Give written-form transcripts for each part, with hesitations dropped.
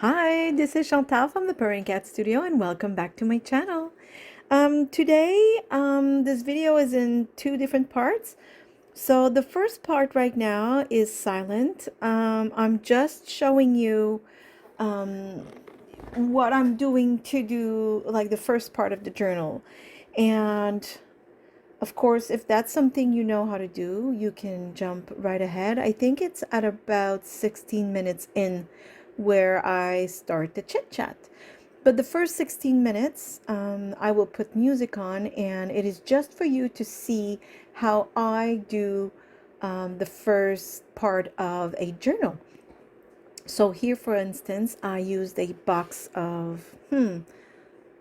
Hi, this is Chantal from the Purring Cat Studio and welcome back to my channel. Today, this video is in two different parts. So the first part right now is silent. I'm just showing you um, what I'm doing to do like the first part of the journal. And of course, if that's something you know how to do, you can jump right ahead. I think it's at about 16 minutes in where I start the chit chat. But the first 16 minutes, I will put music on, and it is just for you to see how I do the first part of a journal. So here, for instance, I used a box of, I'm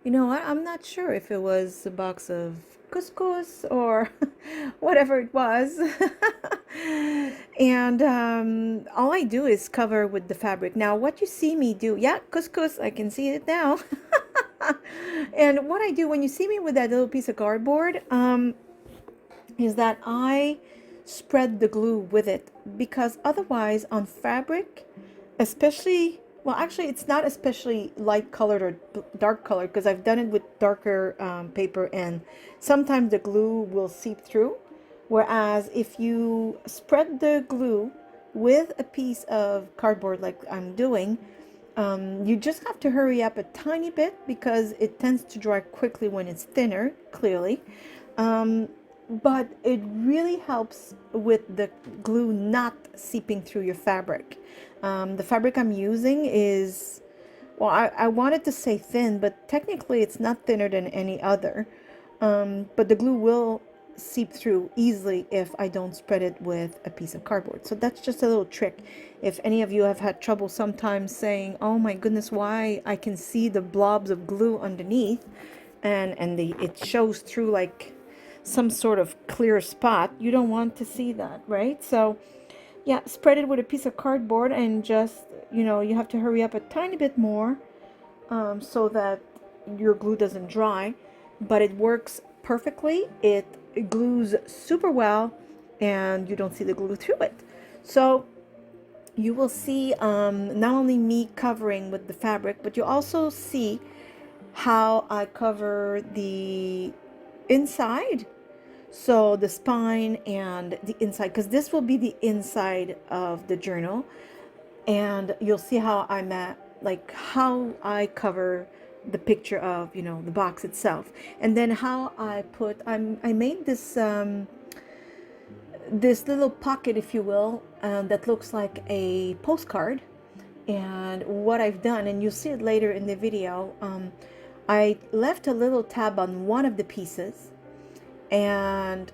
not sure if it was a box of couscous or whatever it was. And all I do is cover with the fabric. Now, what you see me do, yeah, couscous, I can see it now. And what I do when you see me with that little piece of cardboard, is that I spread the glue with it because otherwise on fabric, especially, well, actually, it's not especially light colored or dark colored because I've done it with darker paper and sometimes the glue will seep through. Whereas if you spread the glue with a piece of cardboard like I'm doing, you just have to hurry up a tiny bit because it tends to dry quickly when it's thinner, clearly. Um, but it really helps with the glue not seeping through your fabric. The fabric I'm using is, well, I wanted to say thin, but technically it's not thinner than any other. But the glue will seep through easily if I don't spread it with a piece of cardboard. So that's just a little trick. If any of you have had trouble sometimes saying, oh my goodness, why I can see the blobs of glue underneath and it shows through like some sort of clear spot, you don't want to see that, right? So yeah, spread it with a piece of cardboard and just, you have to hurry up a tiny bit more so that your glue doesn't dry, but it works perfectly. It glues super well and you don't see the glue through it. So you will see not only me covering with the fabric, but you also see how I cover the inside, so the spine and the inside, because this will be the inside of the journal, and you'll see how I'm at, like how I cover the picture of, the box itself, and then how I made this little pocket, if you will, that looks like a postcard. And what I've done, and you'll see it later in the video, I left a little tab on one of the pieces, and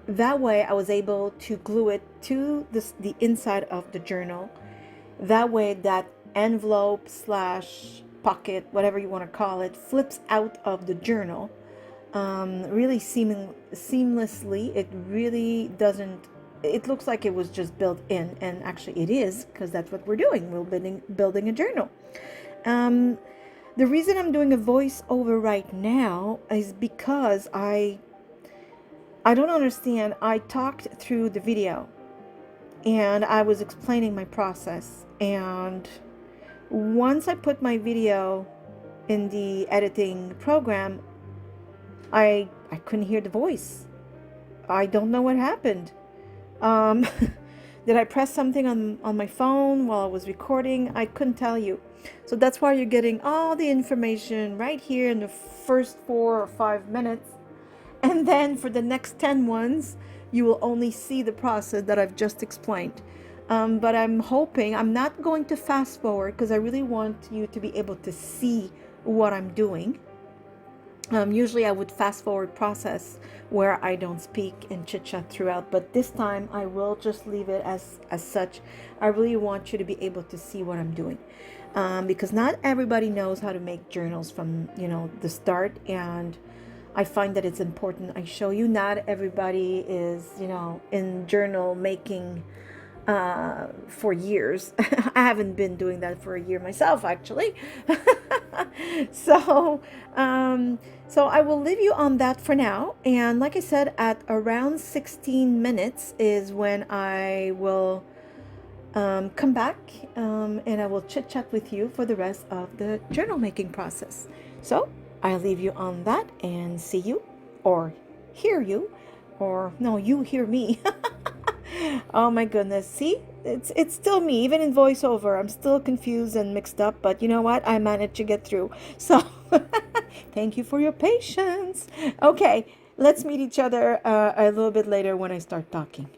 that way I was able to glue it to the inside of the journal. That way that envelope slash pocket, whatever you want to call it, flips out of the journal really seamlessly. It really doesn't, it looks like it was just built in, and actually it is, because that's what we're doing. We're building a journal. Um, the reason I'm doing a voiceover right now is because I don't understand. I talked through the video and I was explaining my process, and once I put my video in the editing program, I couldn't hear the voice. I don't know what happened. Um, did I press something on my phone while I was recording? I couldn't tell you. So that's why you're getting all the information right here in the first 4 or 5 minutes. And then for the next 10 ones, you will only see the process that I've just explained. But I'm hoping, I'm not going to fast forward because I really want you to be able to see what I'm doing. Usually I would fast forward process where I don't speak and chit chat throughout, but this time I will just leave it as such. I really want you to be able to see what I'm doing, because not everybody knows how to make journals from the start, and I find that it's important I show you. Not everybody is in journal making for years. I haven't been doing that for a year myself, actually. so, so I will leave you on that for now. And like I said, at around 16 minutes is when I will come back and I will chit chat with you for the rest of the journal making process. So I'll leave you on that and see you or hear you, or no, you hear me. Oh my goodness. See? It's still me, even in voiceover. I'm still confused and mixed up, but you know what? I managed to get through. So thank you for your patience. Okay, let's meet each other a little bit later when I start talking.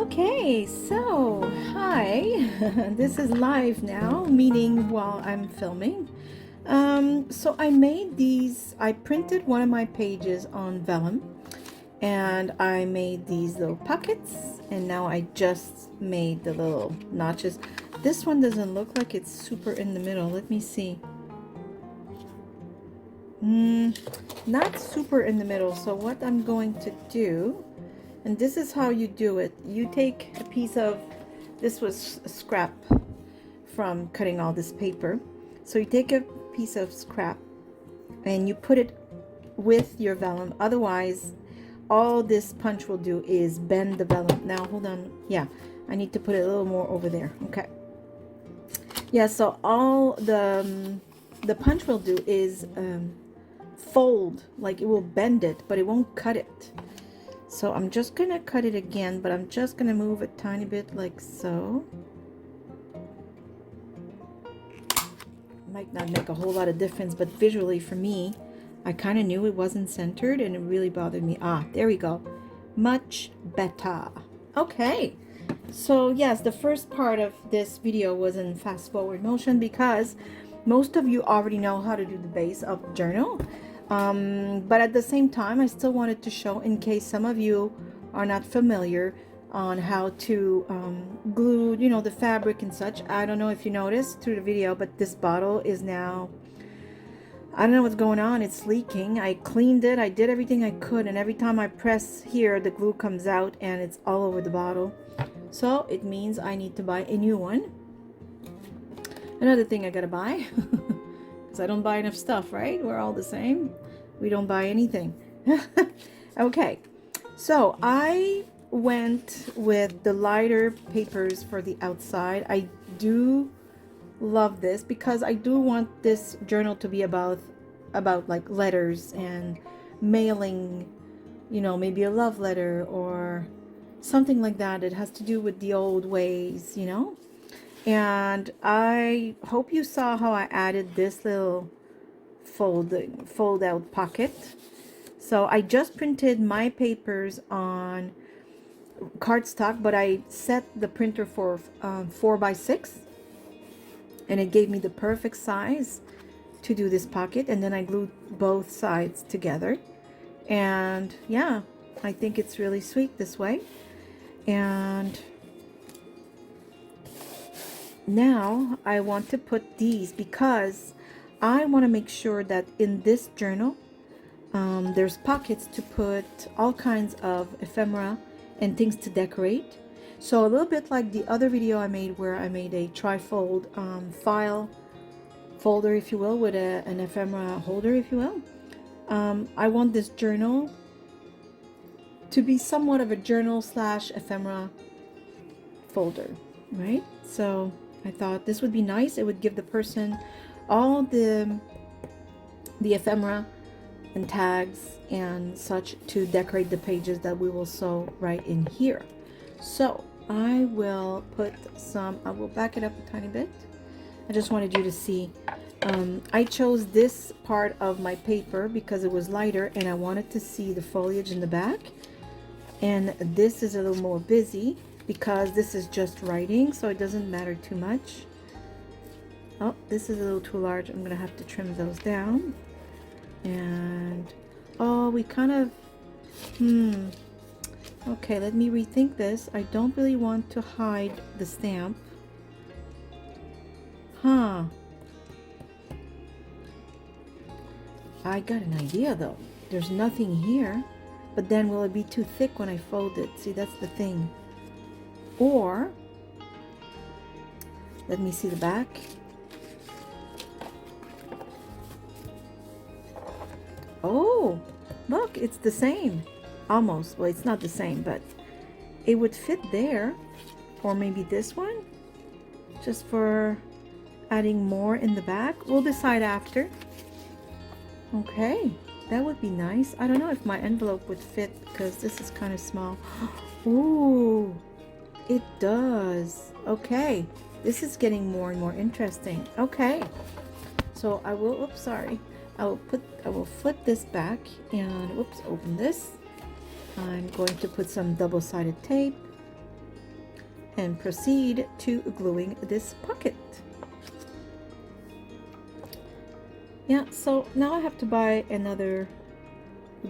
Okay, so hi, this is live now, meaning while I'm filming. So I made these, I printed one of my pages on vellum and I made these little pockets, and now I just made the little notches. This one doesn't look like it's super in the middle. Let me see. Not super in the middle. So what I'm going to do, and this is how you do it. You take a piece of, this was a scrap from cutting all this paper. So you take a piece of scrap and you put it with your vellum. Otherwise, all this punch will do is bend the vellum. Now, hold on. Yeah, I need to put it a little more over there. Okay. Yeah, so all the punch will do is fold, like it will bend it, but it won't cut it. So I'm just gonna cut it again, but I'm just gonna move a tiny bit like so. Might not make a whole lot of difference, but visually for me, I kind of knew it wasn't centered and it really bothered me. Ah, there we go. Much better. Okay. So yes, the first part of this video was in fast forward motion because most of you already know how to do the base of the journal. But at the same time, I still wanted to show, in case some of you are not familiar on how to glue, you know, the fabric and such. I don't know if you noticed through the video, but this bottle is now, I don't know what's going on. It's leaking. I cleaned it. I did everything I could. And every time I press here, the glue comes out and it's all over the bottle. So it means I need to buy a new one. Another thing I gotta buy, because I don't buy enough stuff, right? We're all the same. We don't buy anything. Okay, so I went with the lighter papers for the outside. I do love this because I do want this journal to be about like letters and mailing, you know, maybe a love letter or something like that. It has to do with the old ways, you know. And I hope you saw how I added this little fold out pocket. So I just printed my papers on cardstock, but I set the printer for 4x6, and it gave me the perfect size to do this pocket. And then I glued both sides together, and yeah, I think it's really sweet this way. And now I want to put these because I want to make sure that in this journal there's pockets to put all kinds of ephemera and things to decorate. So a little bit like the other video I made where I made a trifold file folder, if you will, with an ephemera holder, if you will. I want this journal to be somewhat of a journal slash ephemera folder, right? So I thought this would be nice. It would give the person all the ephemera and tags and such to decorate the pages that we will sew right in here. So I will put some, I will back it up a tiny bit. I just wanted you to see. I chose this part of my paper because it was lighter and I wanted to see the foliage in the back. And this is a little more busy because this is just writing, so it doesn't matter too much. Oh, this is a little too large. I'm gonna have to trim those down. And oh, we kind of okay, let me rethink this. I don't really want to hide the stamp. I got an idea though. There's nothing here, but then will it be too thick when I fold it? See, that's the thing. Or let me see the back. Oh, look, it's the same. Almost. Well, it's not the same, but it would fit there. Or maybe this one, just for adding more in the back. We'll decide after. Okay, that would be nice. I don't know if my envelope would fit because this is kind of small. Ooh, it does. Okay, this is getting more and more interesting. Okay, so I will, oops, sorry. I will flip this back and, whoops, open this. I'm going to put some double-sided tape and proceed to gluing this pocket. Yeah, so now I have to buy another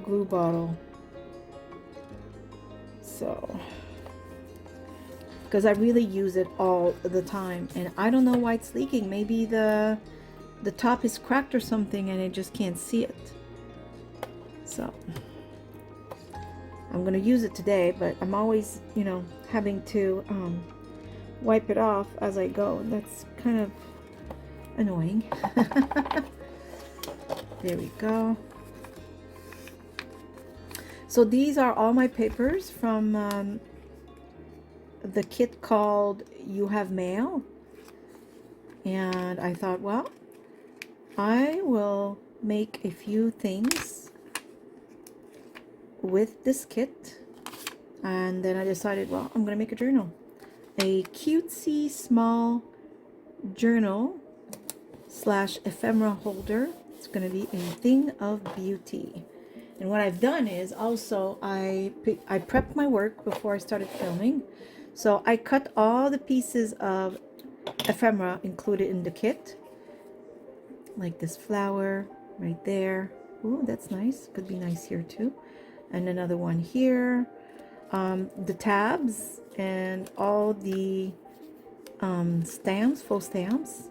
glue bottle. So, because I really use it all the time, and I don't know why it's leaking. Maybe the top is cracked or something and I just can't see it. So I'm gonna use it today, but I'm always, you know, having to wipe it off as I go. That's kind of annoying. There we go. So these are all my papers from the kit called You Have Mail. And I thought, well, I will make a few things with this kit. And then I decided, well, I'm gonna make a journal. A cutesy small journal slash ephemera holder. It's gonna be a thing of beauty. And what I've done is also I prepped my work before I started filming. So I cut all the pieces of ephemera included in the kit, like this flower right there. Ooh, that's nice. Could be nice here too. And another one here. The tabs and all the stamps, faux stamps,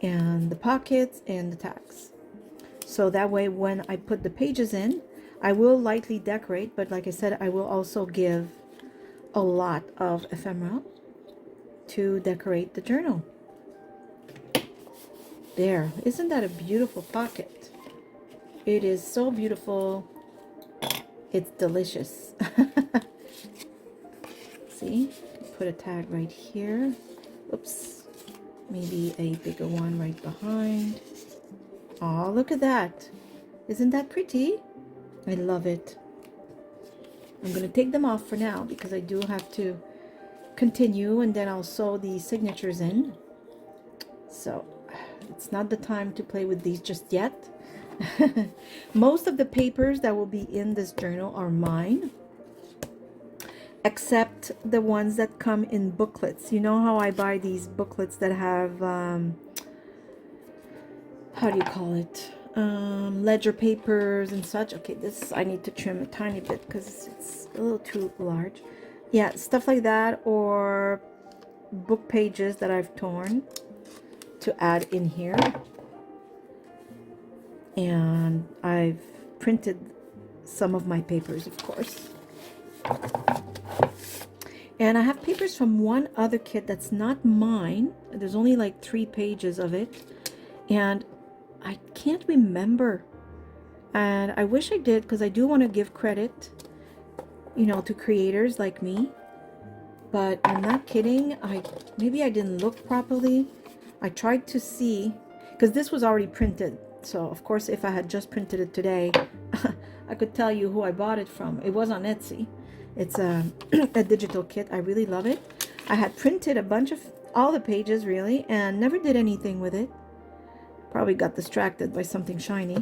and the pockets and the tags. So that way when I put the pages in, I will lightly decorate, but like I said, I will also give a lot of ephemera to decorate the journal. There, isn't that a beautiful pocket? It is so beautiful. It's delicious. See, put a tag right here. Oops, maybe a bigger one right behind. Oh, look at that. Isn't that pretty? I love it. I'm going to take them off for now because I do have to continue, and then I'll sew the signatures in. So it's not the time to play with these just yet. Most of the papers that will be in this journal are mine, except the ones that come in booklets. You know how I buy these booklets that have how do you call it, ledger papers and such. Okay, this I need to trim a tiny bit because it's a little too large. Yeah, stuff like that, or book pages that I've torn to add in here. And I've printed some of my papers, of course. And I have papers from one other kit that's not mine. There's only like 3 pages of it, and I can't remember, and I wish I did, because I do want to give credit, you know, to creators like me. But I'm not kidding. Maybe I didn't look properly. I tried to see, because this was already printed. So of course, if I had just printed it today, I could tell you who I bought it from. It was on Etsy. It's a digital kit. I really love it. I had printed a bunch of all the pages really, and never did anything with it. Probably got distracted by something shiny.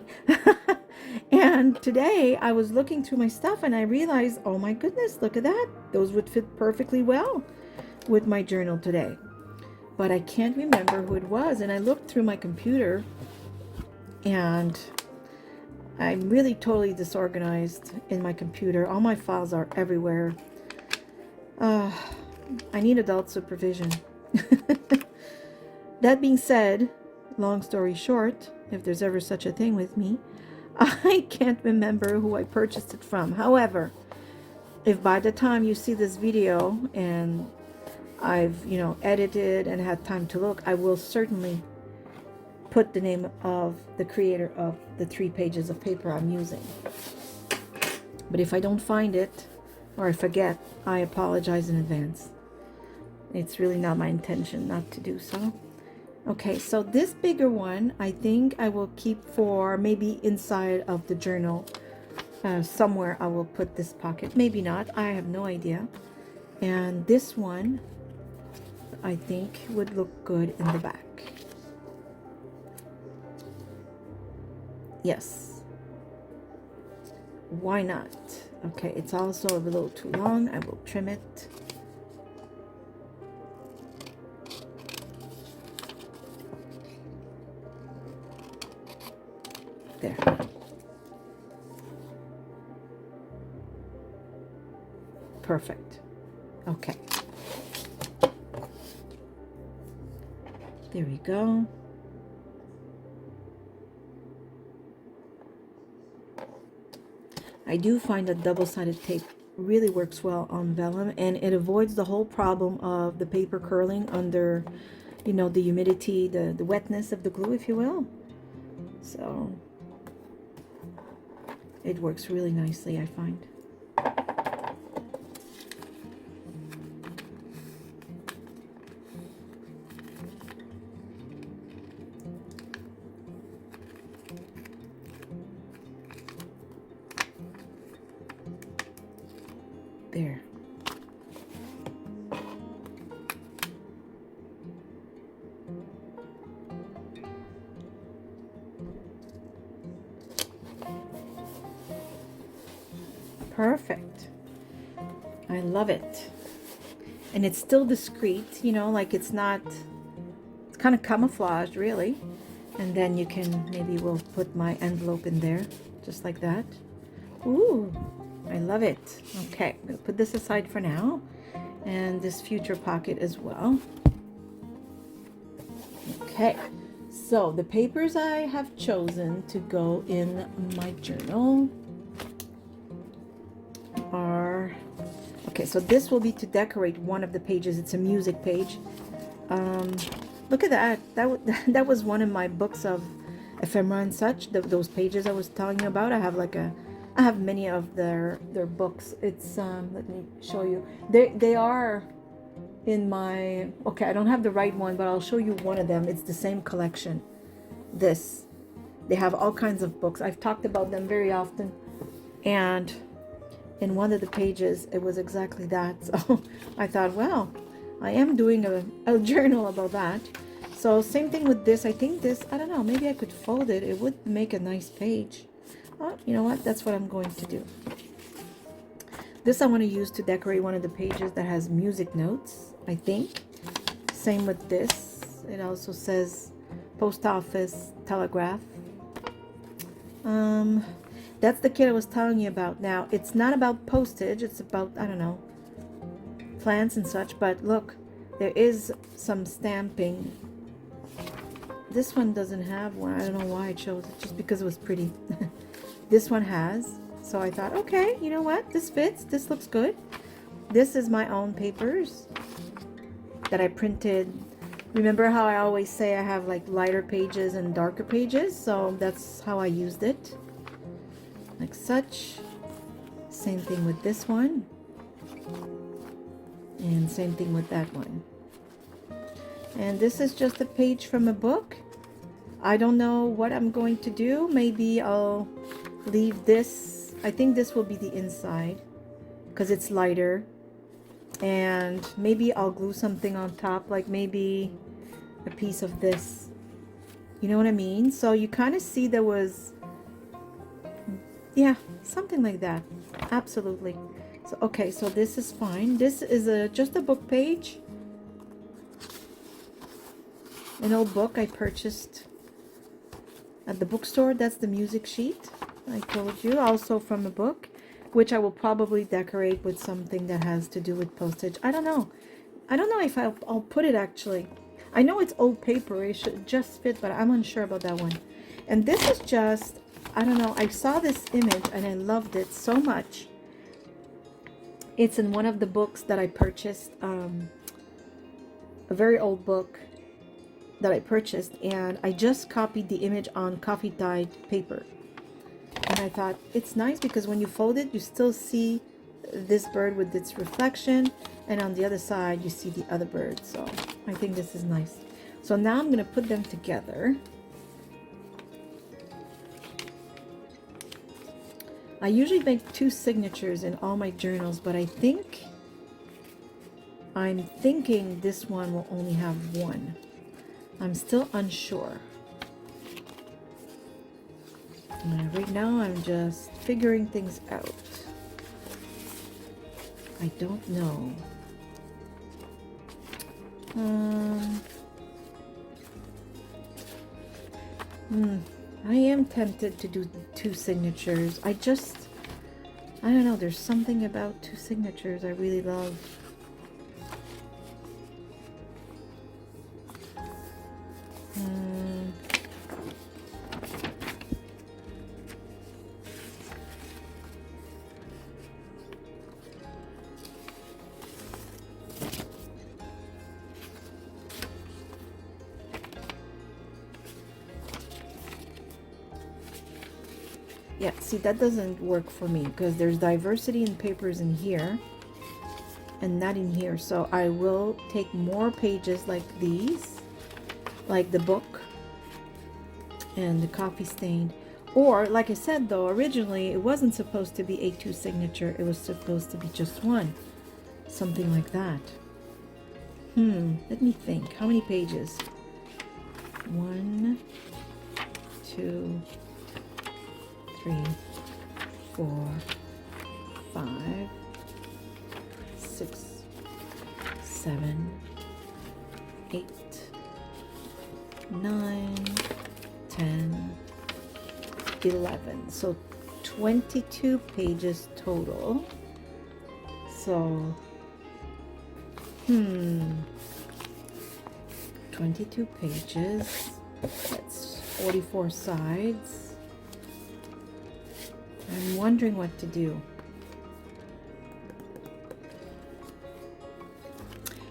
And today I was looking through my stuff and I realized, oh my goodness, look at that. Those would fit perfectly well with my journal today. But I can't remember who it was. And I looked through my computer and I'm really totally disorganized in my computer. All my files are everywhere. I need adult supervision. That being said, long story short, if there's ever such a thing with me, I can't remember who I purchased it from. However, if by the time you see this video and I've, you know, edited and had time to look, I will certainly put the name of the creator of the 3 pages of paper I'm using. But if I don't find it or I forget, I apologize in advance. It's really not my intention not to do so. Okay, so this bigger one, I think I will keep for maybe inside of the journal. Somewhere I will put this pocket. Maybe not. I have no idea. And this one, I think, would look good in the back. Yes. Why not? Okay, it's also a little too long. I will trim it. There. Perfect. Okay. There we go. I do find that double-sided tape really works well on vellum, and it avoids the whole problem of the paper curling under, you know, the humidity, the wetness of the glue, if you will. So it works really nicely, I find. There. Perfect. I love it. And it's still discreet, you know, like it's not, it's kind of camouflaged really. And then you can, maybe we'll put my envelope in there, just like that. Ooh, I love it. Okay, I'm gonna put this aside for now. And this future pocket as well. Okay, so the papers I have chosen to go in my journal are, okay, so this will be to decorate one of the pages. It's a music page. Look at that. That was one of my books of ephemera and such. Those pages I was telling you about. I have many of their books. It's let me show you. They are in my, okay, I don't have the right one, but I'll show you one of them. It's the same collection. This, they have all kinds of books. I've talked about them very often, and in one of the pages it was exactly that. So I thought, well, I am doing a journal about that. So same thing with this. I think this, I don't know, maybe I could fold it. It would make a nice page. Oh, you know what, that's what I'm going to do. This I want to use to decorate one of the pages that has music notes, I think. Same with this. It also says post office, telegraph. That's the kit I was telling you about. Now, it's not about postage. It's about, I don't know, plants and such. But look, there is some stamping. This one doesn't have one. I don't know why I chose it. Just because it was pretty. This one has. So I thought, okay, you know what? This fits. This looks good. This is my own papers that I printed. Remember how I always say I have like lighter pages and darker pages? So that's how I used it. Like such. Same thing with this one. And same thing with that one. And this is just a page from a book. I don't know what I'm going to do. Maybe I'll leave this. I think this will be the inside because it's lighter. And maybe I'll glue something on top, like maybe a piece of this. You know what I mean? So you kind of see there was, yeah, something like that. Absolutely. So okay, so this is fine. This is just a book page. An old book I purchased at the bookstore. That's the music sheet I told you, also from a book, which I will probably decorate with something that has to do with postage. I don't know if I'll put it actually. I know it's old paper, it should just fit, but I'm unsure about that one. And this is just, I don't know, I saw this image and I loved it so much. It's in one of the books that I purchased, a very old book that I purchased, and I just copied the image on coffee dyed paper. And I thought it's nice because when you fold it, you still see this bird with its reflection, and on the other side you see the other bird. So I think this is nice. So now I'm going to put them together. I usually make 2 signatures in all my journals, but I'm thinking this one will only have 1. I'm still unsure. Right now I'm just figuring things out. I don't know. I am tempted to do two signatures. I don't know, there's something about two signatures I really love. Hmm. Yeah, see, that doesn't work for me because there's diversity in papers in here and not in here. So I will take more pages like these, like the book and the coffee stained. Or, like I said though, originally it wasn't supposed to be A2 signature. It was supposed to be just one. Something like that. Let me think. How many pages? 1, 2, 3, 4, 5, 6, 7, 8, 9, 10, 11. So 22 pages total. So 22 pages. That's 44 sides. I'm wondering what to do.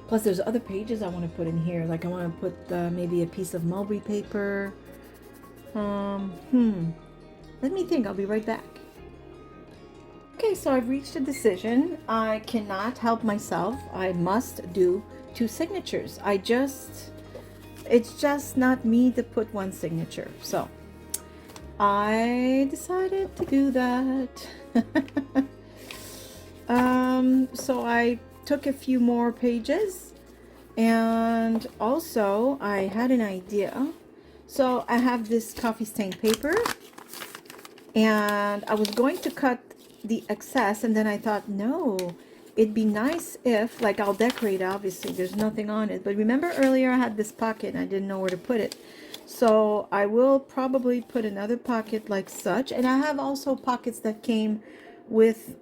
Plus there's other pages I want to put in here. Like I want to put maybe a piece of mulberry paper. Let me think. I'll be right back. Okay, so I've reached a decision. I cannot help myself. I must do two signatures. It's just not me to put one signature. So I decided to do that. So I took a few more pages, and also I had an idea. So I have this coffee stained paper, and I was going to cut the excess, and then I thought, no, it'd be nice if, like, I'll decorate, obviously there's nothing on it, but remember earlier I had this pocket and I didn't know where to put it. So I will probably put another pocket like such, and I have also pockets that came with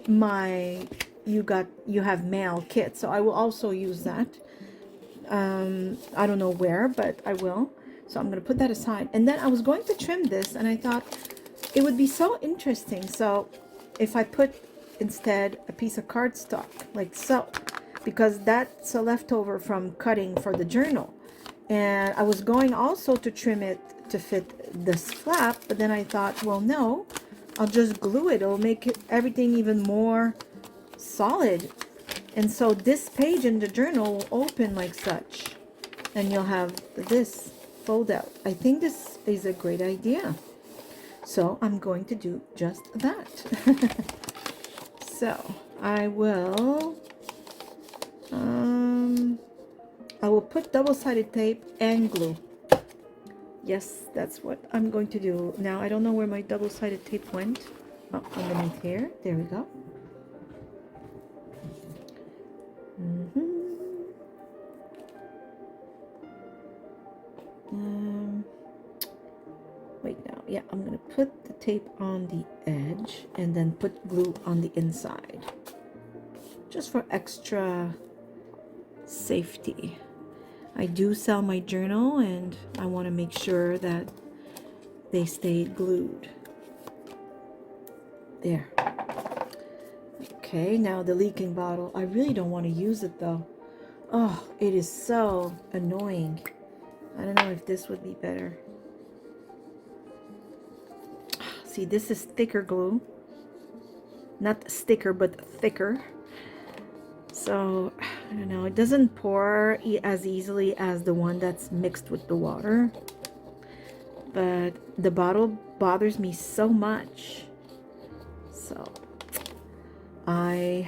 my you have mail kit, so I will also use that. I don't know where, but I will. So I'm going to put that aside, and then I was going to trim this, and I thought it would be so interesting. So if I put instead a piece of cardstock like so, because that's a leftover from cutting for the journal, and I was going also to trim it to fit this flap, but then I thought, well, no, I'll just glue it. It'll make everything even more solid. And so this page in the journal will open like such, and you'll have this fold out. I think this is a great idea. So I'm going to do just that. So I will put double-sided tape and glue. Yes, that's what I'm going to do. Now I don't know where my double-sided tape went. Oh, underneath here. There we go. Wait now. Yeah, I'm gonna put the tape on the edge and then put glue on the inside, just for extra safety. I do sell my journal, and I want to make sure that they stay glued. There. Okay, now the leaking bottle. I really don't want to use it though. Oh, it is so annoying. I don't know if this would be better. See, this is thicker glue. Not sticker, but thicker. So, I don't know. It doesn't pour as easily as the one that's mixed with the water. But the bottle bothers me so much. So, I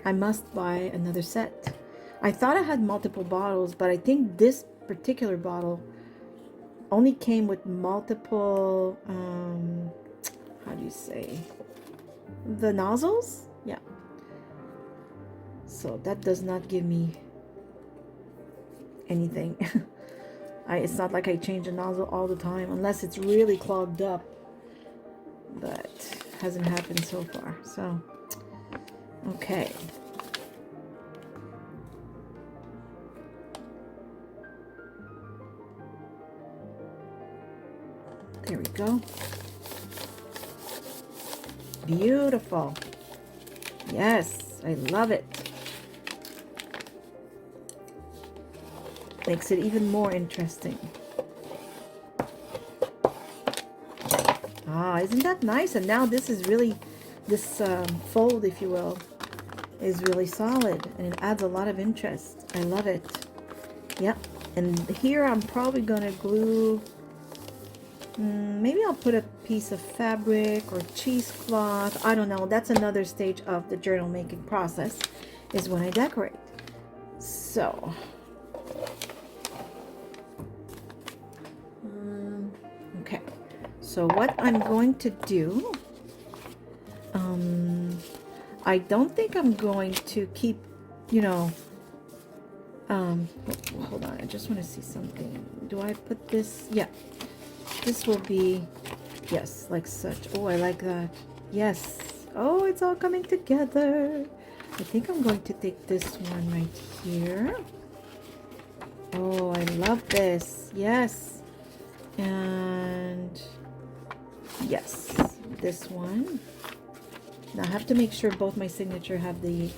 must buy another set. I thought I had multiple bottles, but I think this particular bottle only came with multiple, how do you say, the nozzles? Yeah. So that does not give me anything. It's not like I change the nozzle all the time unless it's really clogged up, but hasn't happened so far. So, okay. There we go. Beautiful. Yes, I love it. Makes it even more interesting. Ah, isn't that nice? And now this is really, this fold, if you will, is really solid, and it adds a lot of interest. I love it. Yep. And here I'm probably gonna glue, maybe I'll put a piece of fabric or cheesecloth. I don't know. That's another stage of the journal making process, is when I decorate. So, okay. So what I'm going to do, I don't think I'm going to keep, you know, hold on, I just want to see something. Do I put this? Yeah, this will be, yes, like such. Oh, I like that. Yes. Oh, it's all coming together. I think I'm going to take this one right here. Oh, I love this. Yes. And yes, this one. Now I have to make sure both my signature have an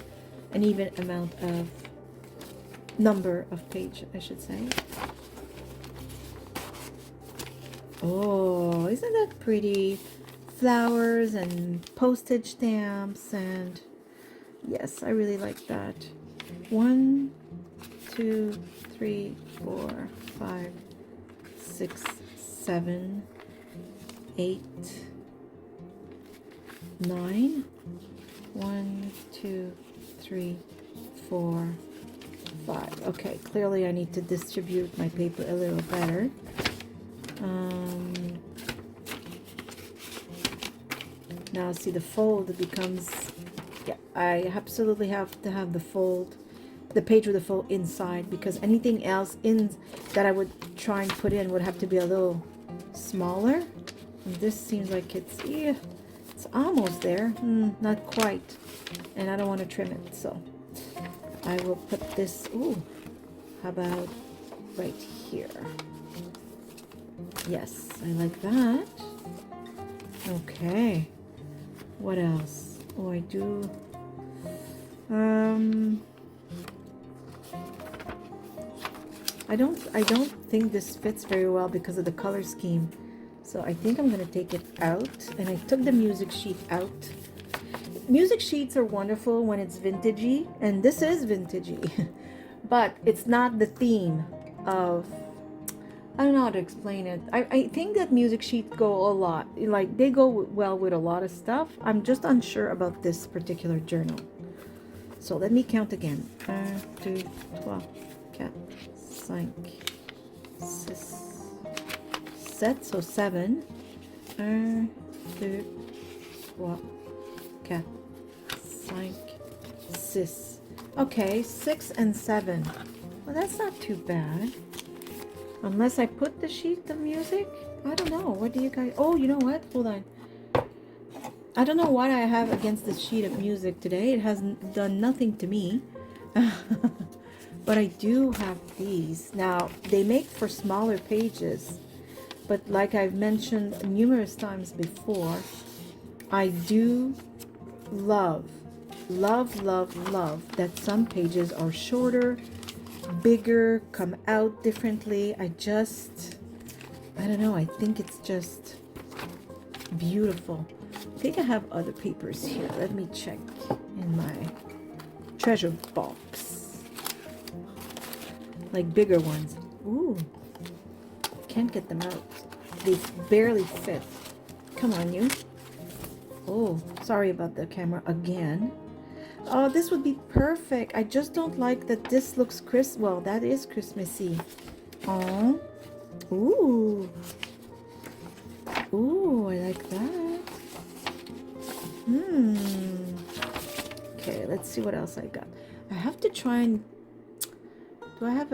even amount of number of page, I should say. Oh, isn't that pretty? Flowers and postage stamps, and yes, I really like that. 1, 2, 3, 4, 5, 6, 7, 8, 9. 1, 2, 3, 4, 5. Okay, clearly I need to distribute my paper a little better. Now see the fold, it becomes, yeah, I absolutely have to have the fold, the page with the fold inside, because anything else in that I would try and put in would have to be a little smaller. And this seems like it's, yeah, it's almost there, not quite, and I don't want to trim it, so I will put this, ooh, how about right here? Yes, I like that. Okay, what else? Oh, I do, I don't think this fits very well because of the color scheme. So I think I'm gonna take it out, and I took the music sheet out. Music sheets are wonderful when it's vintagey, and this is vintagey, but it's not the theme of, I don't know how to explain it. I think that music sheets go a lot, like they go well with a lot of stuff. I'm just unsure about this particular journal. So let me count again. 1, 2, 3, 4, 5, 6, 7. So 7. 1, 2, 3, 4, 5, 6. Okay, 6 and 7. Well, that's not too bad. Unless I put the sheet of music. I don't know. What do you guys... Oh, you know what? Hold on. I don't know what I have against this sheet of music today. It has done nothing to me. But I do have these. Now, they make for smaller pages. But like I've mentioned numerous times before, I do love that some pages are shorter, bigger, come out differently. I don't know, I think it's just beautiful. I think I have other papers here. Let me check in my treasure box. Like bigger ones. Ooh, can't get them out. They barely fit. Come on, you. Oh, sorry about the camera again. Oh, this would be perfect. I just don't like that this looks well, that is Christmassy. Oh. Ooh. Ooh, I like that. Okay, let's see what else I got. I have to try and... Do I have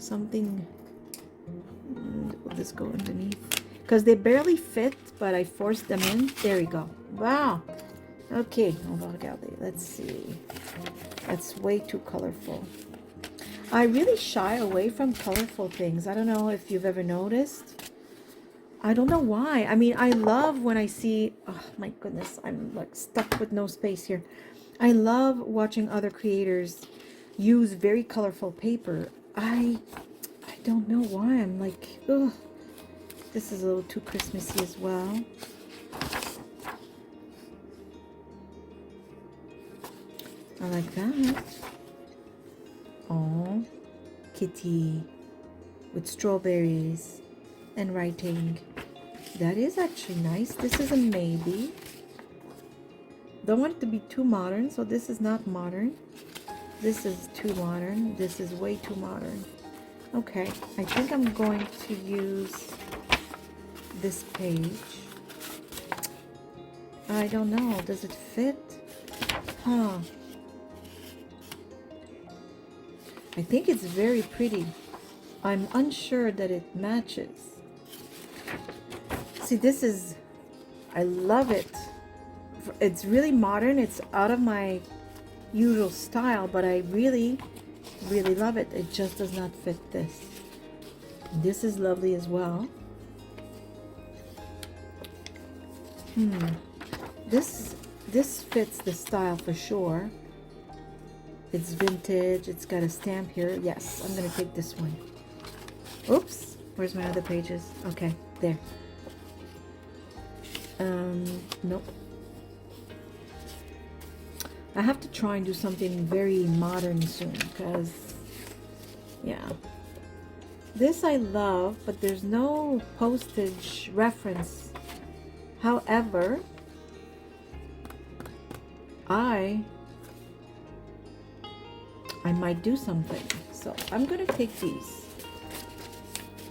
something And will this go underneath? Because they barely fit, but I forced them in. There we go. Wow. Okay, let's see. That's way too colorful. I really shy away from colorful things. I don't know if you've ever noticed. I don't know why. I mean, I love when I see, oh my goodness, I'm like stuck with no space here. I love watching other creators use very colorful paper. I don't know why. I'm like, ugh. This is a little too Christmassy as well. I like that. Oh, kitty with strawberries and writing. That is actually nice. This is a maybe. Don't want it to be too modern, so this is not modern. This is too modern. This is way too modern. Okay, I think I'm going to use this page. I don't know. Does it fit? Huh. I think it's very pretty. I'm unsure that it matches. See, this is, I love it. It's really modern. It's out of my usual style, but I really, really love it. It just does not fit this. This is lovely as well. This fits the style for sure. It's vintage. It's got a stamp here. Yes, I'm gonna take this one. Oops, where's my other pages? Okay, there. Nope. I have to try and do something very modern soon, because, yeah. This I love, but there's no postage reference. However, I might do something. So I'm gonna take these.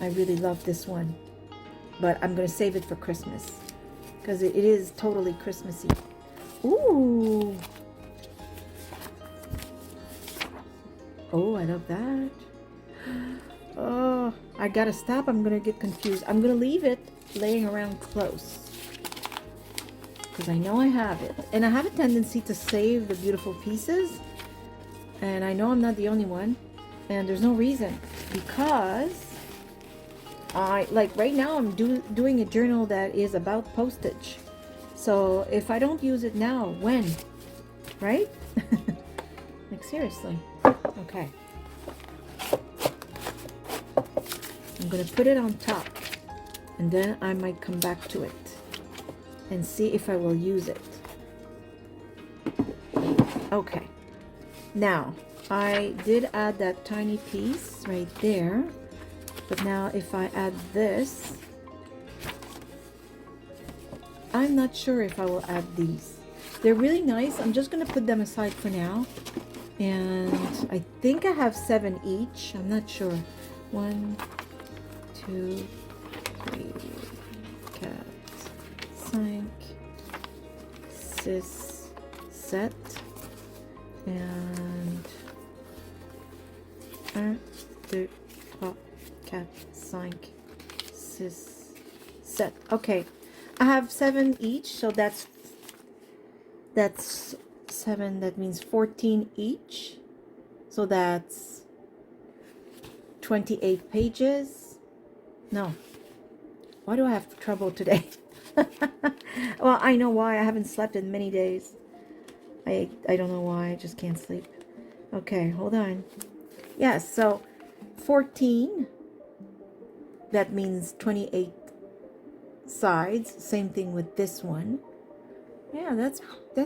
I really love this one, but I'm gonna save it for Christmas because it is totally Christmassy. Ooh. Oh, I love that. Oh, I gotta stop. I'm gonna get confused. I'm gonna leave it laying around close because I know I have it, and I have a tendency to save the beautiful pieces, and I know I'm not the only one, and there's no reason, because I, like right now, I'm doing a journal that is about postage. So if I don't use it now, when? Right? Like seriously. Okay. I'm gonna put it on top, and then I might come back to it and see if I will use it. Okay. Now, I did add that tiny piece right there, but now if I add this, I'm not sure if I will add these. They're really nice. I'm just gonna put them aside for now. And I think I have 7 each. I'm not sure. 1, 2, 3, 4, 5, 6, 7, and 1, 2, 3, 4, 5, 6, 7. Okay, I have 7 each, so that's 7. That means 14 each. So that's 28 pages. No. Why do I have trouble today? Well, I know why. I haven't slept in many days. I don't know why. I just can't sleep. Okay, hold on. Yes, so 14. That means 28 sides. Same thing with this one. Yeah, that's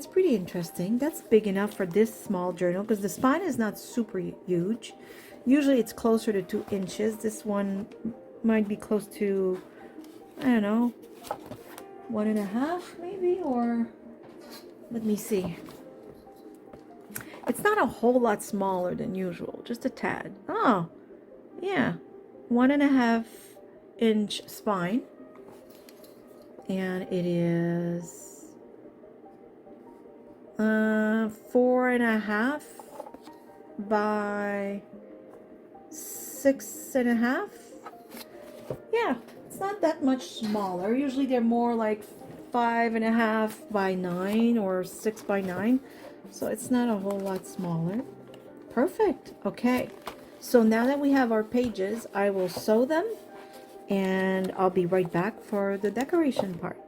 pretty interesting. That's big enough for this small journal because the spine is not super huge. Usually it's closer to 2 inches. This one might be close to, I don't know, 1.5 maybe, or let me see. It's not a whole lot smaller than usual, just a tad. Oh, yeah, 1.5 inch spine, and it is 4.5 by 6.5. Yeah, it's not that much smaller. Usually they're more like 5.5 by 9 or 6 by 9. So it's not a whole lot smaller. Perfect. Okay. So now that we have our pages, I will sew them and I'll be right back for the decoration part.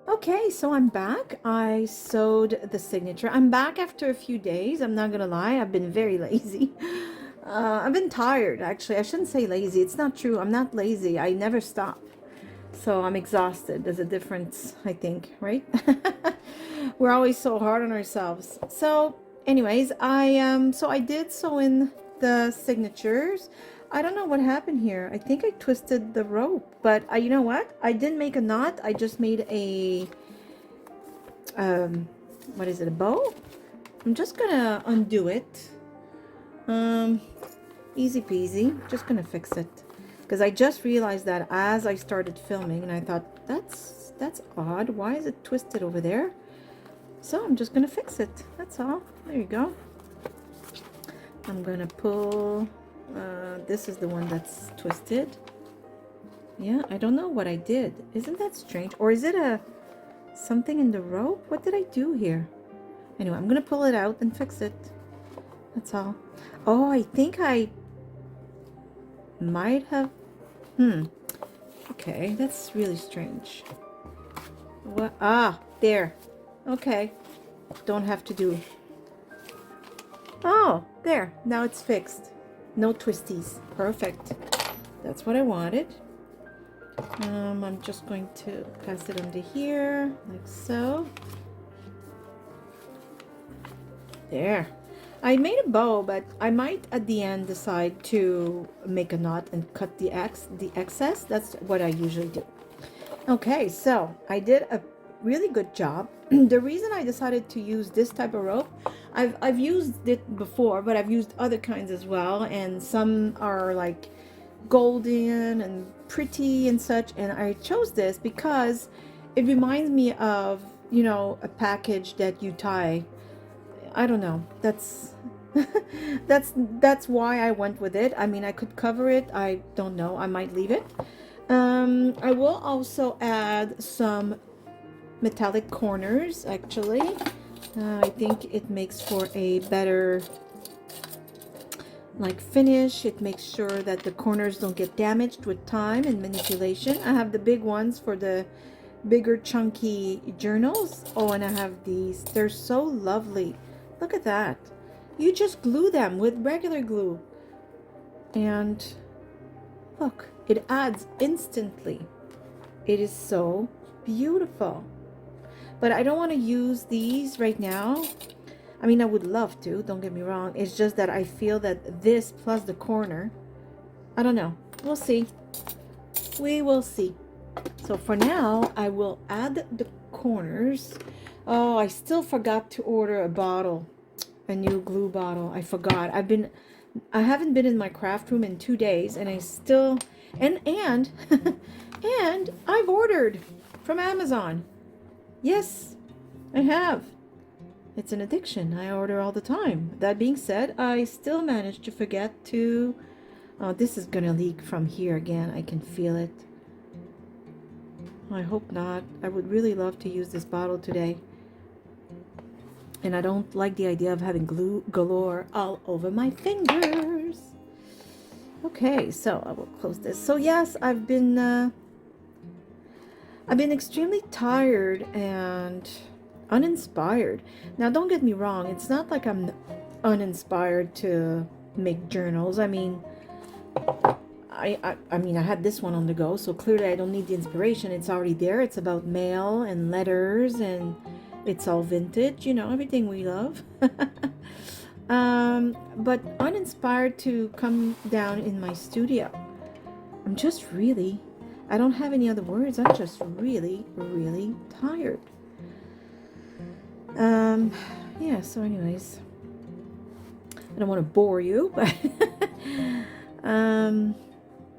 Okay, so I'm back. I sewed the signature. I'm back after a few days. I'm not gonna lie, I've been very lazy. I've been tired, actually. I shouldn't say lazy. It's not true. I'm not lazy. I never stop. So I'm exhausted. There's a difference, I think, right? We're always so hard on ourselves. So, anyways, I did sew in the signatures. I don't know what happened here. I think I twisted the rope, but you know what? I didn't make a knot. I just made a what is it? A bow? I'm just gonna undo it. Easy peasy. Just gonna fix it because I just realized that as I started filming, and I thought that's odd. Why is it twisted over there? So I'm just gonna fix it. That's all. There you go. I'm gonna pull. This is the one that's twisted. Yeah, I don't know what I did. Isn't that strange? Or is it something in the rope? What did I do here? Anyway, I'm gonna pull it out and fix it. That's all. Oh, I think I might have. Okay, that's really strange. What? Ah, there. Okay. Don't have to do. Oh, there. Now it's fixed. No twisties. Perfect. That's what I wanted. I'm just going to pass it under here, like so. There. I made a bow, but I might at the end decide to make a knot and cut the excess. That's what I usually do. Okay, so I did a really good job. The reason I decided to use this type of rope, I've used it before, but I've used other kinds as well, and some are like golden and pretty and such, and I chose this because it reminds me of, you know, a package that you tie. I don't know. That's that's why I went with it. I mean, I could cover it. I don't know. I might leave it. I will also add some metallic corners, actually. I think it makes for a better like finish. It makes sure that the corners don't get damaged with time and manipulation. I have the big ones for the bigger chunky journals. Oh, and I have these. They're so lovely. Look at that. You just glue them with regular glue. And look, it adds instantly. It is so beautiful. But I don't want to use these right now. I mean, I would love to, don't get me wrong. It's just that I feel that this plus the corner, I don't know. We'll see. We will see. So for now, I will add the corners. Oh, I still forgot to order a bottle, a new glue bottle. I forgot. I haven't been in my craft room in 2 days, and I still, and and I've ordered from Amazon. Yes, I have. It's an addiction. I order all the time. That being said, I still managed to forget to. Oh, this is gonna leak from here again. I can feel it. I hope not. I would really love to use this bottle today. And I don't like the idea of having glue galore all over my fingers. Okay, so I will close this. So yes, I've been extremely tired and uninspired. Now, don't get me wrong. It's not like I'm uninspired to make journals. I mean, I mean, I had this one on the go, so clearly I don't need the inspiration. It's already there. It's about mail and letters, and it's all vintage, you know, everything we love. But uninspired to come down in my studio. I'm just really, I don't have any other words. I'm just really, really tired. Yeah, so anyways, I don't want to bore you, but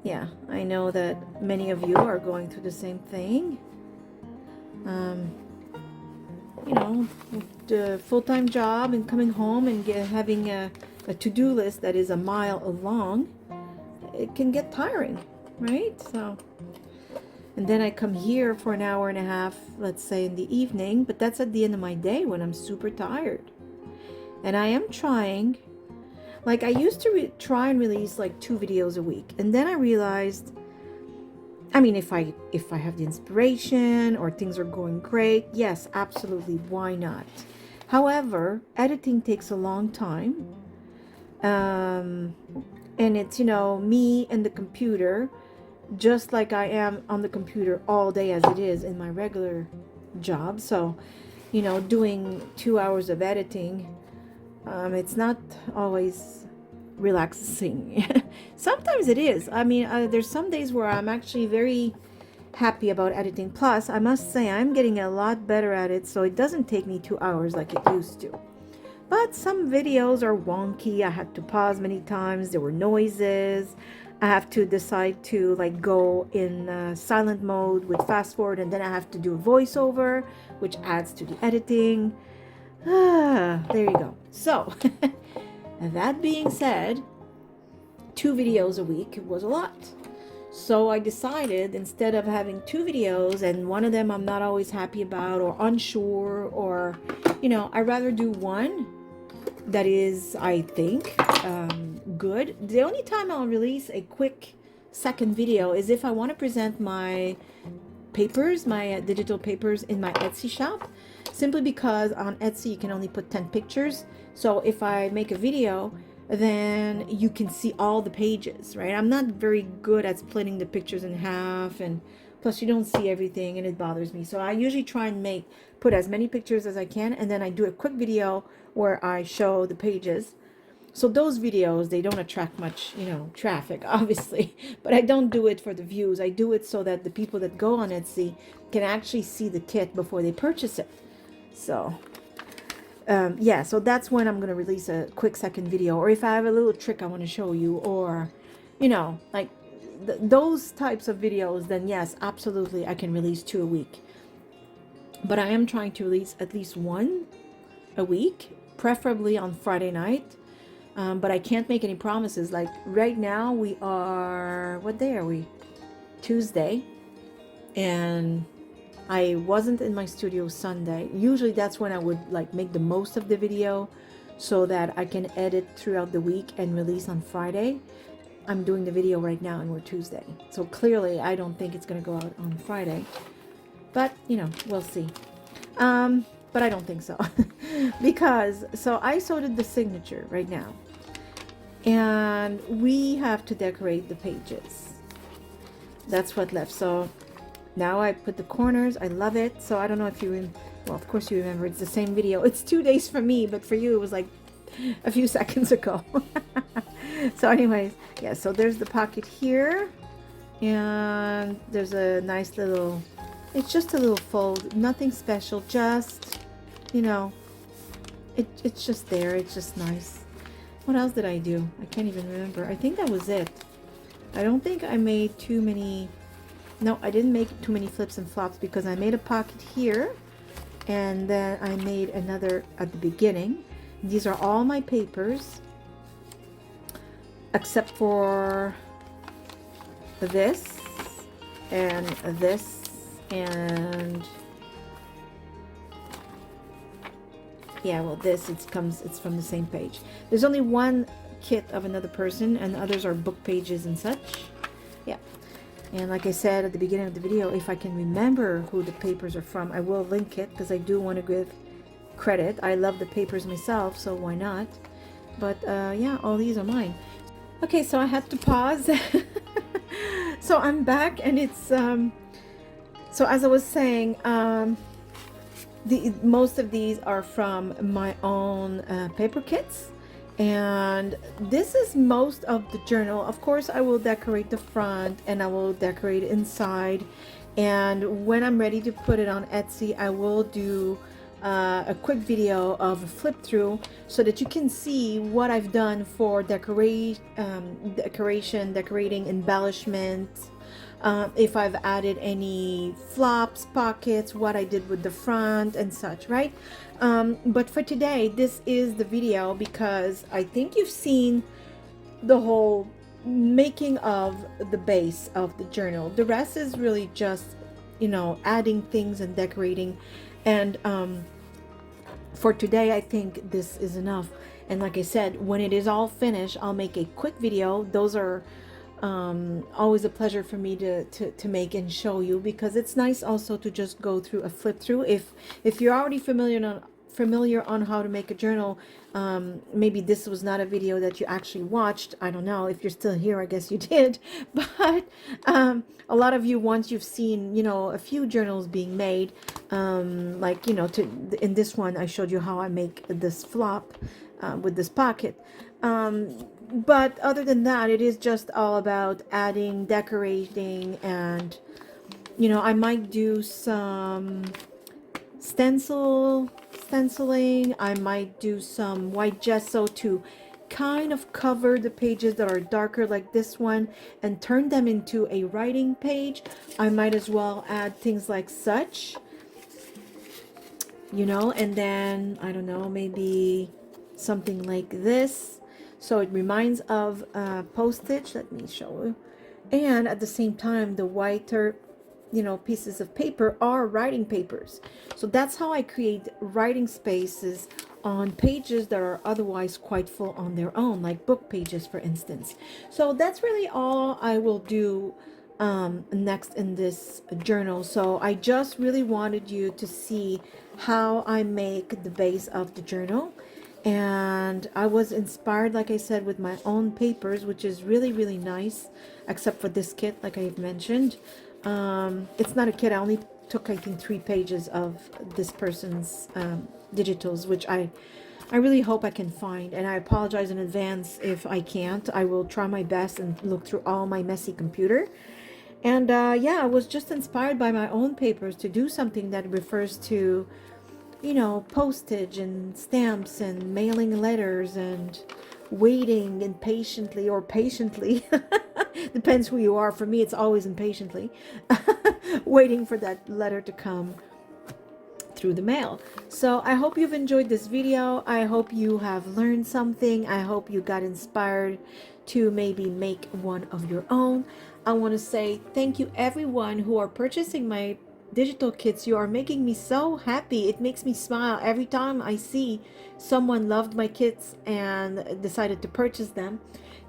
yeah, I know that many of you are going through the same thing. You know, the full-time job and coming home and having a to-do list that is a mile long, it can get tiring. right? So, and then I come here for an hour and a half, let's say in the evening, but that's at the end of my day when I'm super tired. And I am trying, like I used to try and release like 2 videos a week. And then I realized, I mean, if I have the inspiration or things are going great, yes, absolutely, why not? However, editing takes a long time. And it's, me and the computer, just like I am on the computer all day as it is in my regular job. So, doing 2 hours of editing, it's not always relaxing. Sometimes it is. I mean, there's some days where I'm actually very happy about editing. Plus, I must say, I'm getting a lot better at it, so it doesn't take me 2 hours like it used to. But some videos are wonky. I had to pause many times. There were noises. I have to decide to like go in silent mode with fast forward, and then I have to do a voiceover, which adds to the editing. There you go. So, that being said, 2 videos a week was a lot. So I decided, instead of having 2 videos and one of them I'm not always happy about or unsure, or, I'd rather do one that is, I think, good. The only time I'll release a quick second video is if I want to present my papers, my digital papers in my Etsy shop, simply because on Etsy you can only put 10 pictures. So if I make a video, then you can see all the pages, right? I'm not very good at splitting the pictures in half, and plus you don't see everything and it bothers me. So I usually try and put as many pictures as I can, and then I do a quick video where I show the pages. So those videos, they don't attract much, traffic, obviously, but I don't do it for the views. I do it so that the people that go on Etsy can actually see the kit before they purchase it. So yeah, so that's when I'm going to release a quick second video, or if I have a little trick I want to show you, or, like those types of videos, then yes, absolutely, I can release 2 a week. But I am trying to release at least 1 a week, preferably on Friday night. But I can't make any promises. Like right now we are, what day are we? Tuesday. And I wasn't in my studio Sunday. Usually that's when I would like make the most of the video so that I can edit throughout the week and release on Friday. I'm doing the video right now and we're Tuesday. So clearly I don't think it's going to go out on Friday. But, we'll see. But I don't think so. Because, so I sorted the signature right now. And we have to decorate the pages. That's what left. So now I put the corners. I love it. So I don't know if you, well, of course you remember, it's the same video. It's 2 days for me, but for you it was like a few seconds ago. So anyways, yeah, so there's the pocket here. And there's a nice little, it's just a little fold. Nothing special, just, it's just there. It's just nice. What else did I do? I can't even remember. I think that was it. I don't think I made too many. No, I didn't make too many flips and flops, because I made a pocket here and then I made another at the beginning. These are all my papers except for this and this, and yeah, well, this, it's from the same page. There's only one kit of another person, and the others are book pages and such. Yeah. And like I said at the beginning of the video, if I can remember who the papers are from, I will link it, because I do want to give credit. I love the papers myself, so why not? But yeah, all these are mine. Okay, so I had to pause. So I'm back, and it's so as I was saying, most of these are from my own paper kits, and this is most of the journal. Of course, I will decorate the front and I will decorate inside, and when I'm ready to put it on Etsy, I will do a quick video of a flip through so that you can see what I've done for decorating, embellishment, if I've added any flops, pockets, what I did with the front and such, right? But for today, this is the video, because I think you've seen the whole making of the base of the journal. The rest is really just, adding things and decorating. And for today, I think this is enough. And like I said, when it is all finished, I'll make a quick video. Those are always a pleasure for me to make and show you, because it's nice also to just go through a flip through. If you're already familiar on how to make a journal, maybe this was not a video that you actually watched. I don't know. If you're still here, I guess you did. But a lot of you, once you've seen, a few journals being made, like, in this one, I showed you how I make this flop with this pocket. But other than that, it is just all about adding, decorating, and, I might do some stenciling. I might do some white gesso to kind of cover the pages that are darker like this one and turn them into a writing page. I might as well add things like such, and then I don't know, maybe something like this, so it reminds of postage. Let me show you. And at the same time, the whiter pieces of paper are writing papers. So that's how I create writing spaces on pages that are otherwise quite full on their own, like book pages, for instance. So that's really all I will do next in this journal. So I just really wanted you to see how I make the base of the journal. And I was inspired, like I said, with my own papers, which is really, really nice, except for this kit, like I've mentioned. It's not a kit. I only took, I think, 3 pages of this person's digitals, which I really hope I can find. And I apologize in advance if I can't. I will try my best and look through all my messy computer. And yeah, I was just inspired by my own papers to do something that refers to, postage and stamps and mailing letters and waiting impatiently or patiently. Depends who you are. For me, it's always impatiently waiting for that letter to come through the mail. So I hope you've enjoyed this video. I hope you have learned something. I hope you got inspired to maybe make one of your own. I want to say thank you everyone who are purchasing my digital kits. You are making me so happy. It makes me smile every time I see someone loved my kits and decided to purchase them.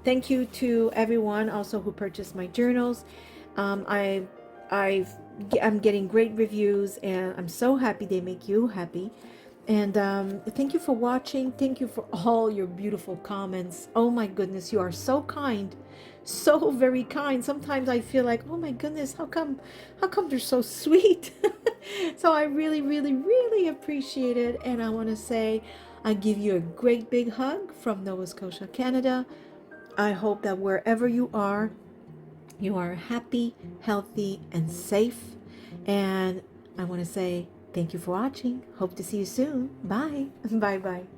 Thank you to everyone also who purchased my journals. I'm getting great reviews, and I'm so happy they make you happy. And thank you for watching. Thank you for all your beautiful comments. Oh my goodness, you are so kind, so very kind. Sometimes I feel like, oh my goodness, how come they're so sweet? So I really, really, really appreciate it. And I want to say I give you a great big hug from Nova Scotia, Canada. I hope that wherever you are happy, healthy, and safe. And I want to say thank you for watching. Hope to see you soon. Bye. Bye bye.